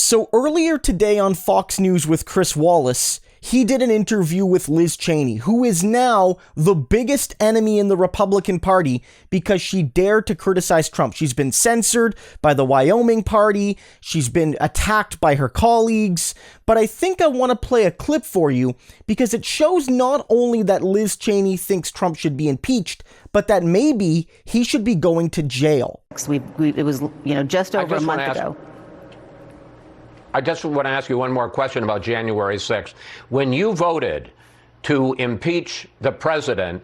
So earlier today on Fox News with Chris Wallace, he did an interview with Liz Cheney, who is now the biggest enemy in the Republican Party because she dared to criticize Trump. She's been censored by the Wyoming Party. She's been attacked by her colleagues. But I think I want to play a clip for you because it shows not only that Liz Cheney thinks Trump should be impeached, but that maybe he should be going to jail. It was, just over a month ago. I just want to ask you one more question about January 6th. When you voted to impeach the president,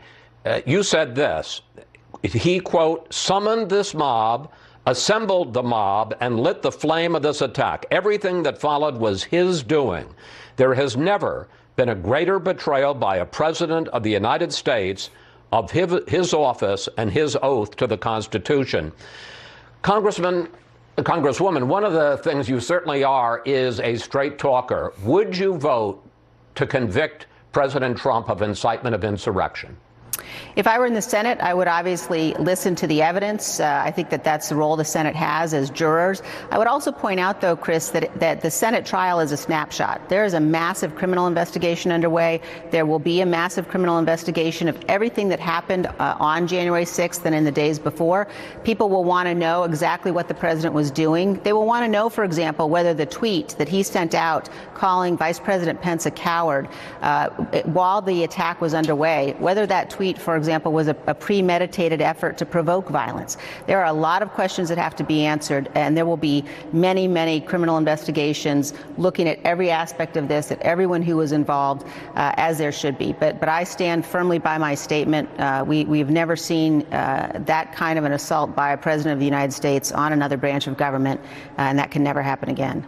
you said this. He, quote, summoned this mob, assembled the mob, and lit the flame of this attack. Everything that followed was his doing. There has never been a greater betrayal by a president of the United States of his office and his oath to the Constitution. Congresswoman, one of the things you certainly are is a straight talker. Would you vote to convict President Trump of incitement of insurrection? If I were in the Senate, I would obviously listen to the evidence. I think that that's the role the Senate has as jurors. I would also point out, though, Chris, that the Senate trial is a snapshot. There is a massive criminal investigation underway. There will be a massive criminal investigation of everything that happened on January 6th and in the days before. People will want to know exactly what the president was doing. They will want to know, for example, whether the tweet that he sent out calling Vice President Pence a coward while the attack was underway, whether that tweet, for example, was a premeditated effort to provoke violence. There are a lot of questions that have to be answered, and there will be many, many criminal investigations looking at every aspect of this, at everyone who was involved, as there should be. But I stand firmly by my statement. We've never seen that kind of an assault by a president of the United States on another branch of government, and that can never happen again.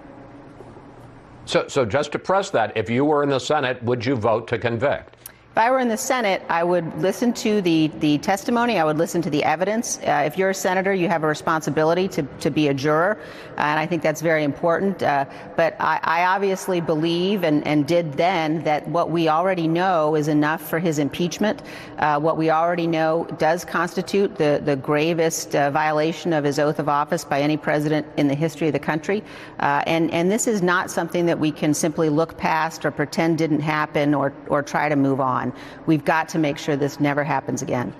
So just to press that, if you were in the Senate, would you vote to convict? If I were in the Senate, I would listen to the testimony. I would listen to the evidence. If you're a senator, you have a responsibility to be a juror, and I think that's very important. But I obviously believe and did then that what we already know is enough for his impeachment. What we already know does constitute the gravest violation of his oath of office by any president in the history of the country. And this is not something that we can simply look past or pretend didn't happen or try to move on. We've got to make sure this never happens again.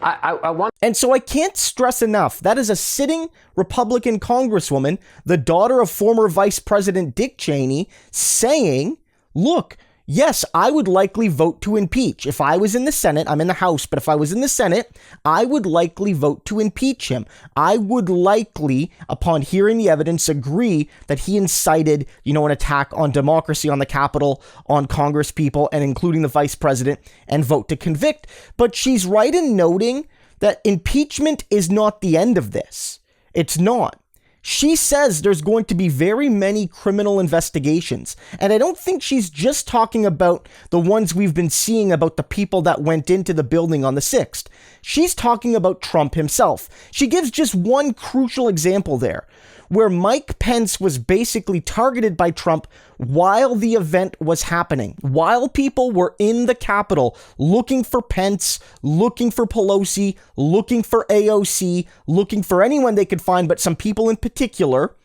And so I can't stress enough, that is a sitting Republican congresswoman, the daughter of former Vice President Dick Cheney, saying, look, yes, I would likely vote to impeach. If I was in the Senate, I'm in the House, but if I was in the Senate, I would likely vote to impeach him. I would likely, upon hearing the evidence, agree that he incited, an attack on democracy, on the Capitol, on Congress people, and including the Vice President, and vote to convict. But she's right in noting that impeachment is not the end of this. It's not. She says there's going to be very many criminal investigations, and I don't think she's just talking about the ones we've been seeing about the people that went into the building on the 6th. She's talking about Trump himself. She gives just one crucial example there, where Mike Pence was basically targeted by Trump while the event was happening, while people were in the Capitol looking for Pence, looking for Pelosi, looking for AOC, looking for anyone they could find, but some people in particular.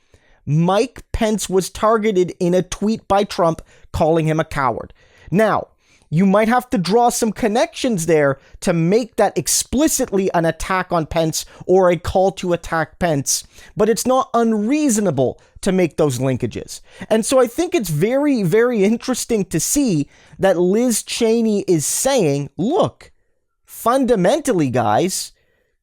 Mike Pence was targeted in a tweet by Trump calling him a coward. Now, you might have to draw some connections there to make that explicitly an attack on Pence or a call to attack Pence, but it's not unreasonable to make those linkages. And so I think it's very, very interesting to see that Liz Cheney is saying, look, fundamentally, guys,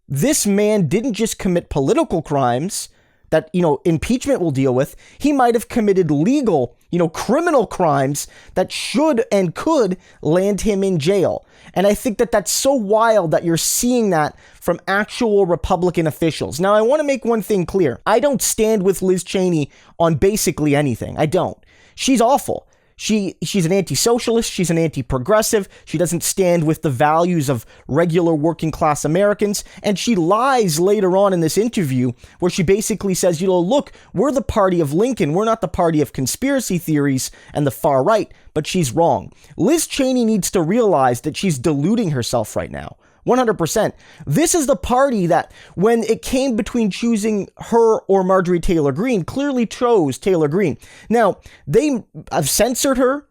this man didn't just commit political crimes that, impeachment will deal with. He might have committed legal, criminal crimes that should and could land him in jail. And I think that that's so wild that you're seeing that from actual Republican officials. Now, I want to make one thing clear. I don't stand with Liz Cheney on basically anything. I don't. She's awful. She's an anti-socialist, she's an anti-progressive, she doesn't stand with the values of regular working class Americans, and she lies later on in this interview where she basically says, look, we're the party of Lincoln, we're not the party of conspiracy theories and the far right, but she's wrong. Liz Cheney needs to realize that she's deluding herself right now. 100%. This is the party that, when it came between choosing her or Marjorie Taylor Greene, clearly chose Taylor Greene. Now, they have censored her.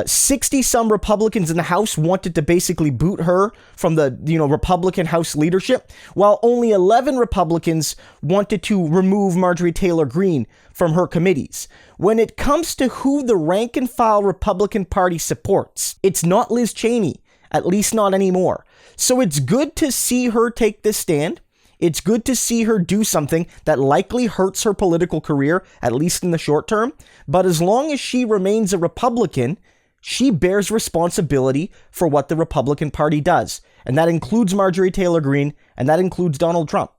60 some Republicans in the House wanted to basically boot her from the, Republican House leadership, while only 11 Republicans wanted to remove Marjorie Taylor Greene from her committees. When it comes to who the rank and file Republican Party supports, it's not Liz Cheney, at least not anymore. So it's good to see her take this stand. It's good to see her do something that likely hurts her political career, at least in the short term. But as long as she remains a Republican, she bears responsibility for what the Republican Party does. And that includes Marjorie Taylor Greene, and that includes Donald Trump.